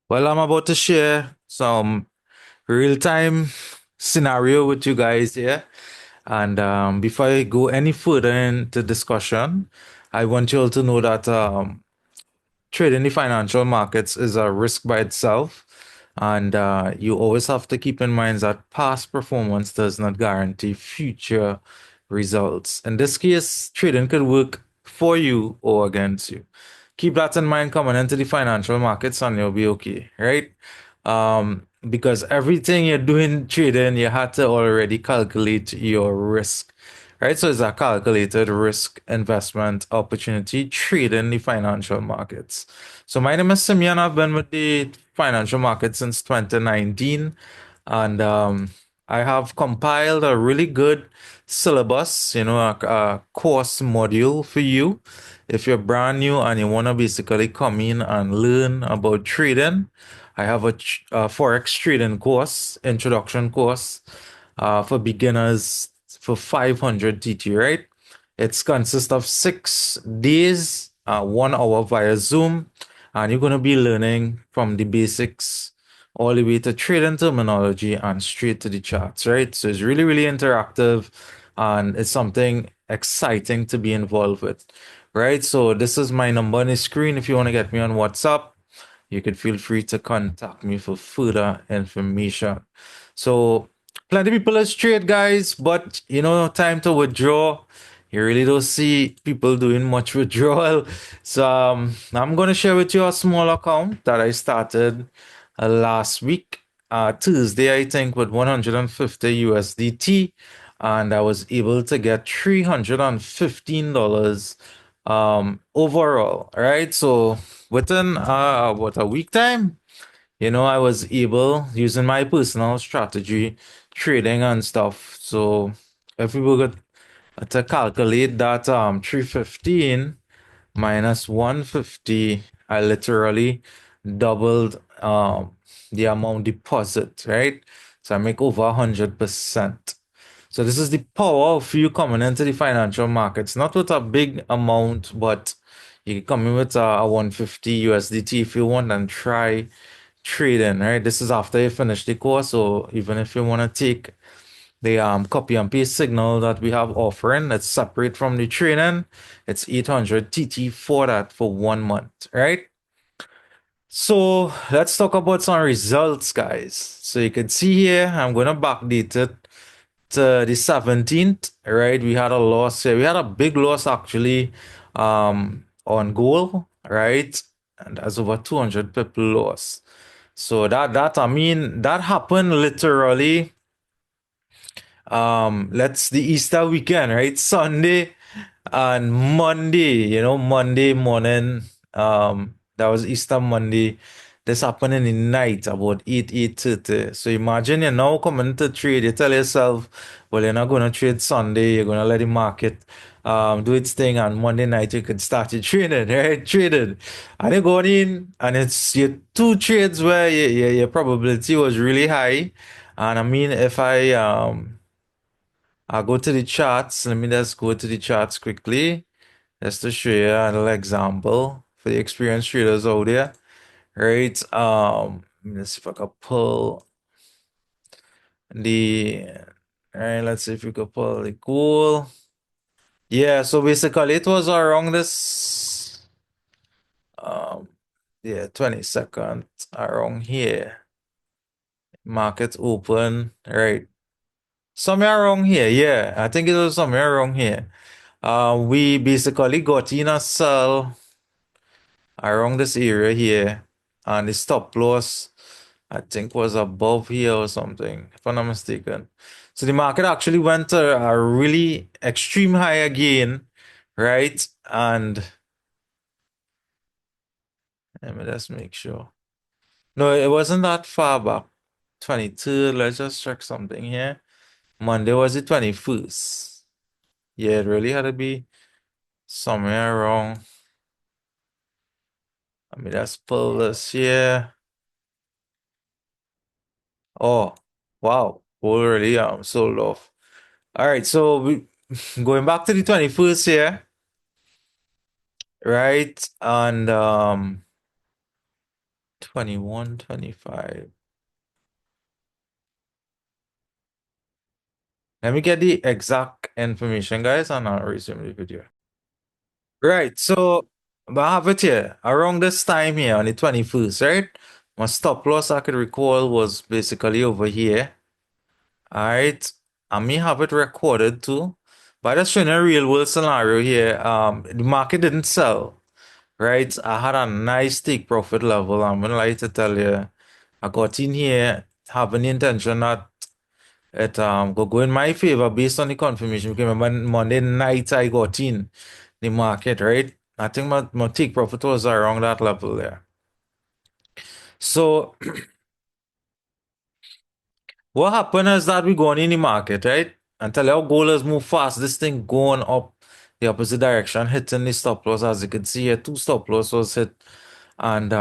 Well, I'm about to share some real-time scenario with you guys here. And before I go any further into discussion, I want you all to know that trading the financial markets is a risk by itself. And you always have to keep in mind that past performance does not guarantee future results. In this case, trading could work for you or against you. Keep that in mind coming into the financial markets and you'll be okay, right? Because everything you're doing trading, you had to already calculate your risk, right? So it's a calculated risk investment opportunity trading the financial markets. So my name is Simeon. I've been with the financial market since 2019, and I have compiled a really good syllabus, a course module for you. If you're brand new and you want to basically come in and learn about trading, I have a Forex trading course, introduction course for beginners for 500 TT, right? It's consists of 6 days, 1 hour via Zoom, and you're going to be learning from the basics all the way to trading terminology and straight to the charts, right? So it's really, really interactive and it's something exciting to be involved with, right? So this is my number on the screen. If you want to get me on WhatsApp, you could feel free to contact me for further information. So plenty of people are straight, guys, but time to withdraw. You really don't see people doing much withdrawal. So I'm gonna share with you a small account that I started last week, Tuesday, I think, with 150 USDT, and I was able to get $315 overall. Right, so within what a week time, I was able using my personal strategy, trading and stuff. So if we were to calculate that 315 minus 150, I literally doubled the amount deposit, right? So I make over 100%. So this is the power of you coming into the financial markets, not with a big amount, but you can come in with a 150 USDT if you want and try trading, right? This is after you finish the course, so even if you want to take the copy and paste signal that we have offering, that's separate from the training. It's 800 TT for that for 1 month, right? So let's talk about some results, guys. So you can see here, I'm going to backdate it to the 17th, right? We had a loss here. We had a big loss actually on goal, right? And that's over 200 people loss. So that I mean that happened literally let's the Easter weekend, right? Sunday and Monday, Monday morning. That was Easter Monday. This happened in the night about 8:30. So imagine you're now coming to trade. You tell yourself, well, you're not gonna trade Sunday, you're gonna let the market do its thing, and Monday night you could start your trading, right? Trading. And you're going in and it's your two trades where your probability was really high. And I mean if I'll go to the charts. Let me just go to the charts quickly just to show you a little example for the experienced traders out there. Right. Let's see if I can pull the all right, let's see if we can pull the goal. Yeah, so basically it was around this um yeah, 22nd around here. Market open, right? Somewhere around here, yeah. I think it was somewhere around here. We basically got in a sell around this area here, and the stop loss I think was above here or something, if I'm not mistaken. So the market actually went to a really extreme high again, right? And let me just make sure. No, it wasn't that far back. 22. Let's just check something here. Monday was the 21st. Yeah, it really had to be somewhere around. Let me just pull this here. Oh, wow. Already sold off. All right, so we going back to the 21st here, right? And 21, 25. Let me get the exact information, guys, and I'll resume the video. Right, so I have it here. Around this time here on the 21st, right? My stop loss I could recall was basically over here. All right. I may have it recorded too. But just showing a real world scenario here. The market didn't sell, right? I had a nice take profit level. I'm gonna like to tell you. I got in here having the intention that it could go in my favor based on the confirmation. Because remember Monday night I got in the market, right? I think my take profit was around that level there. So what happened is that we going in the market, right? Until our goal is move fast, this thing going up the opposite direction, hitting the stop loss. As you can see here, two stop loss was hit. And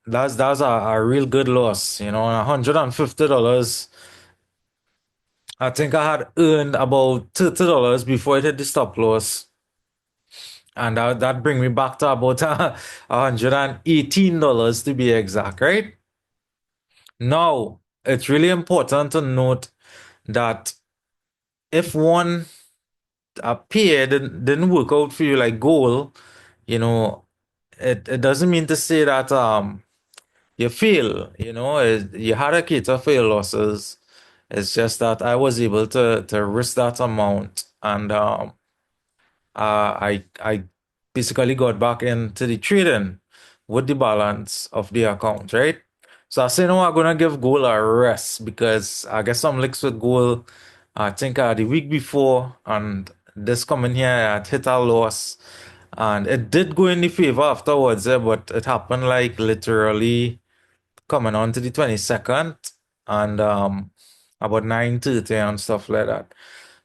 that's a real good loss, $150. I think I had earned about $30 before it hit the stop loss. And that bring me back to about $118 to be exact, right? Now, it's really important to note that if one pair didn't work out for you like goal, you know, it doesn't mean to say that you fail, you had a cater for your losses. It's just that I was able to risk that amount and I basically got back into the trading with the balance of the account, right? So I say no, I'm gonna give gold a rest because I get some licks with gold. I think the week before and this coming here I hit a loss and it did go in the favor afterwards, but it happened like literally coming on to the 22nd and about 9:30 and stuff like that.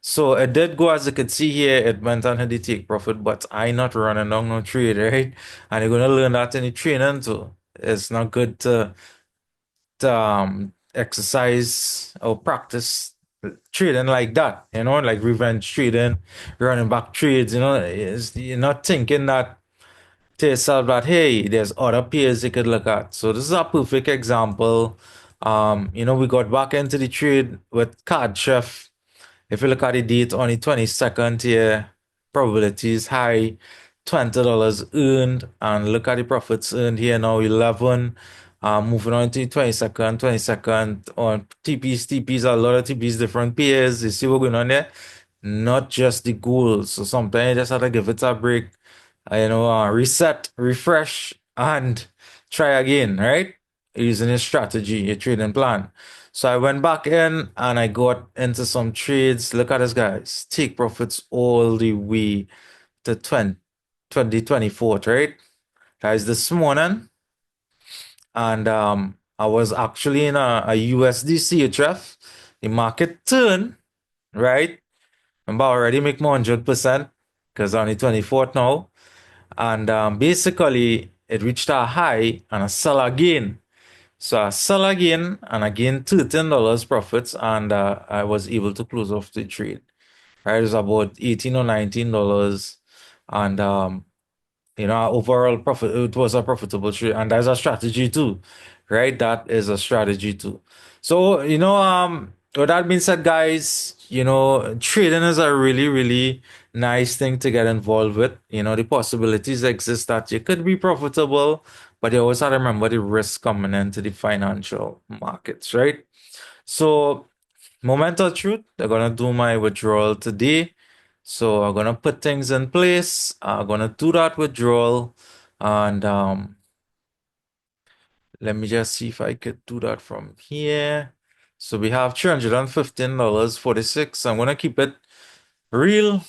So it did go as you could see here, it went on the take profit, but I not running down no trade, right? And you're gonna learn that in the training too. It's not good to exercise or practice trading like that, like revenge trading, running back trades, you're not thinking that to yourself that hey, there's other peers you could look at. So this is a perfect example. We got back into the trade with Card Chef. If you look at the date on the 22nd here, probability is high, $20 earned, and look at the profits earned here now, 11. Moving on to the 22nd on TPs, a lot of TPs, different pairs. You see what's going on there? Not just the goals. So sometimes you just have to give it a break, reset, refresh, and try again, right? Using a strategy, your trading plan. So I went back in and I got into some trades. Look at this, guys. Take profits all the way to 2024, right? Guys, this morning, and I was actually in a USD CHF. The market turned, right? I'm about already make more 100% because on the 24th now. And basically, it reached a high and a sell again. So I sell again and again $13 profits, and I was able to close off the trade. Right, it was about $18 or $19, and overall profit. It was a profitable trade, and that's a strategy too, right? That is a strategy too. So with that being said, guys, trading is a really really nice thing to get involved with. The possibilities exist that you could be profitable, but you always have to remember the risk coming into the financial markets, right? So, moment of truth, they're gonna do my withdrawal today. So I'm gonna put things in place. I'm gonna do that withdrawal, and let me just see if I could do that from here. So we have $315.46. I'm gonna keep it real,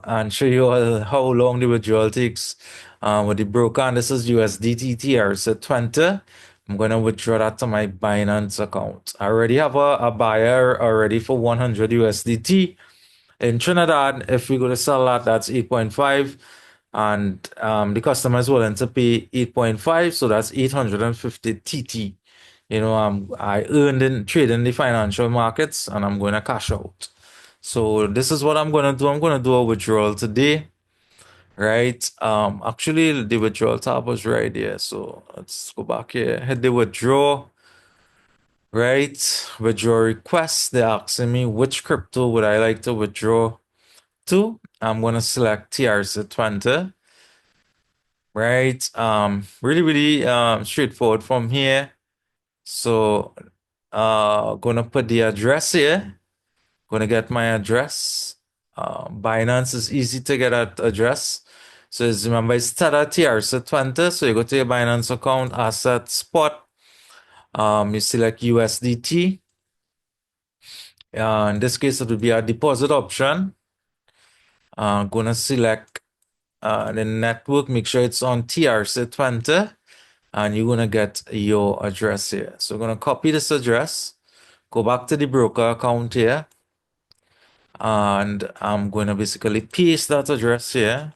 and show you all how long the withdrawal takes. With the broker, and this is USDT trc20. I'm gonna withdraw that to my Binance account. I already have a buyer already for 100 USDT. In Trinidad, if we go to sell that, that's 8.5. And the customer is willing to pay 8.5, so that's 850 TT. I earned in trading the financial markets and I'm going to cash out. So this is what I'm going to do. I'm going to do a withdrawal today. right? Actually the withdrawal tab was right here. So let's go back here. Hit the withdraw, right? Withdraw request. They're asking me which crypto would I like to withdraw to. I'm gonna select TRC20, right? Really straightforward from here. So gonna put the address here. Gonna get my address. Binance is easy to get that address. So remember, it's Tether TRC20. So you go to your Binance account, asset spot. You select USDT. In this case, it will be a deposit option. Gonna select the network, make sure it's on TRC20, and you're gonna get your address here. So we're gonna copy this address, go back to the broker account here, and I'm gonna basically paste that address here.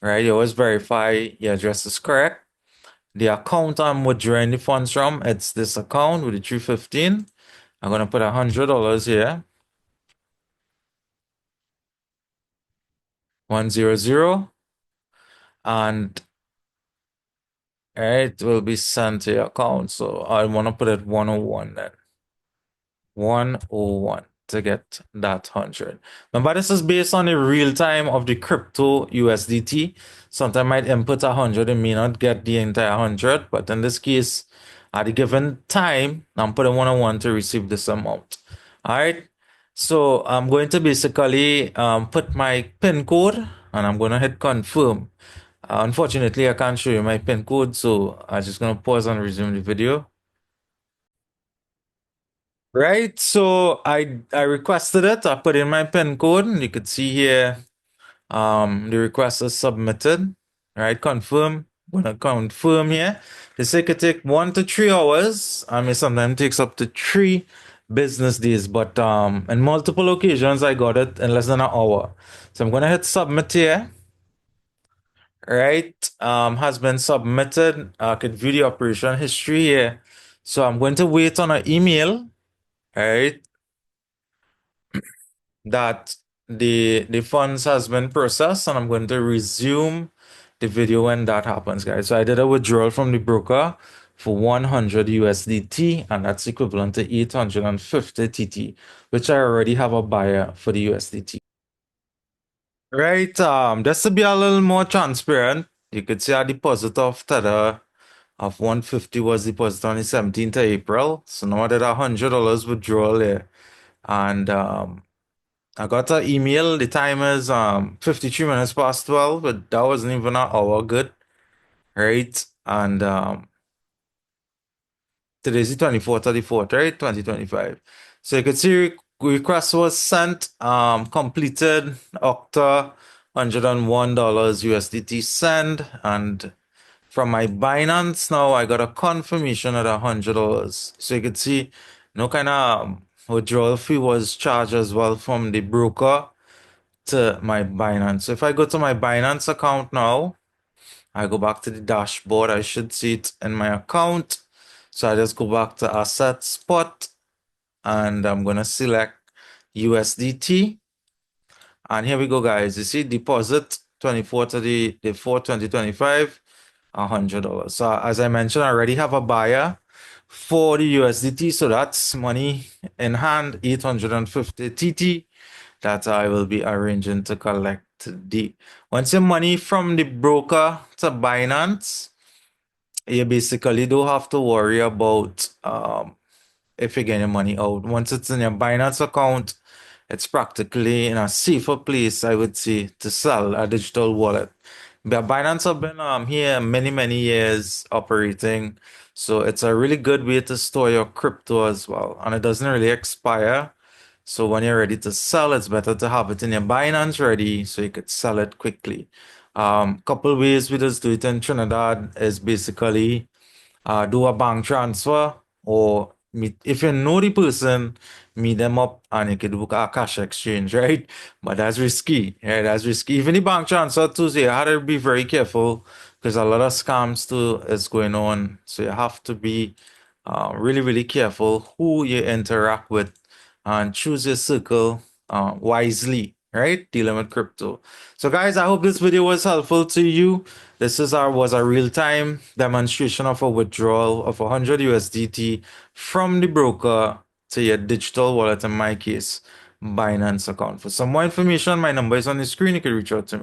Right, you always verify your address is correct. The account I'm withdrawing the funds from, it's this account with the 315. I'm gonna put $100 here. 100, and it will be sent to your account. So I want to put it 101 then. 101 to get that 100. Remember, this is based on the real time of the crypto USDT. Sometimes I might input 100 and may not get the entire 100, but in this case, at a given time, I'm putting 101 to receive this amount. All right. So I'm going to basically put my PIN code and I'm going to hit confirm. Unfortunately, I can't show you my PIN code, so I'm just going to pause and resume the video. Right, so I requested it. I put in my PIN code, and you could see here the request is submitted. Right, confirm. Gonna confirm here. They say it could take 1 to 3 hours. I mean, sometimes it takes up to 3 business days, but in multiple occasions I got it in less than an hour. So I'm gonna hit submit here. Right, has been submitted. I can view the operation history here. So I'm going to wait on an email. Right, that the funds has been processed, and I'm going to resume the video when that happens, guys. So I did a withdrawal from the broker for 100 USDT, and that's equivalent to 850 TT, which I already have a buyer for the USDT. Right, just to be a little more transparent, you could see a deposit of Tether of 150 was deposited on the 17th of April. So now I did $100 withdrawal there. And I got an email. The time is 53 minutes past 12, but that wasn't even an hour good, right? And today's the 24th of the 4th, right? 2025. So you could see request was sent, completed, Octa, $101 USDT send, and from my Binance now I got a confirmation at $100. So you could see no kind of withdrawal fee was charged as well from the broker to my Binance. So if I go to my Binance account now, I go back to the dashboard. I should see it in my account. So I just go back to asset spot and I'm gonna select USDT. And here we go, guys. You see deposit 24 to the 4th, 2025, $100. So as I mentioned, I already have a buyer for the USDT. So that's money in hand, 850 TT that I will be arranging to collect the once your money from the broker to Binance, you basically don't have to worry about if you get your money out. Once it's in your Binance account, it's practically in a safer place, I would say, to sell a digital wallet. But Binance have been here many years operating, so it's a really good way to store your crypto as well, and it doesn't really expire. So when you're ready to sell, it's better to have it in your Binance ready so you could sell it quickly. Couple ways we just do it in Trinidad is basically do a bank transfer, or meet, if you know the person, meet them up and you could do a cash exchange, right? But that's risky, right? That's risky. Even the bank transfer too, so you have to be very careful because a lot of scams too is going on. So you have to be really careful who you interact with and choose your circle wisely, right? Dealing with crypto. So guys, I hope this video was helpful to you. This was a real-time demonstration of a withdrawal of 100 USDT from the broker to your digital wallet, in my case, Binance account. For some more information, my number is on the screen. You can reach out to me.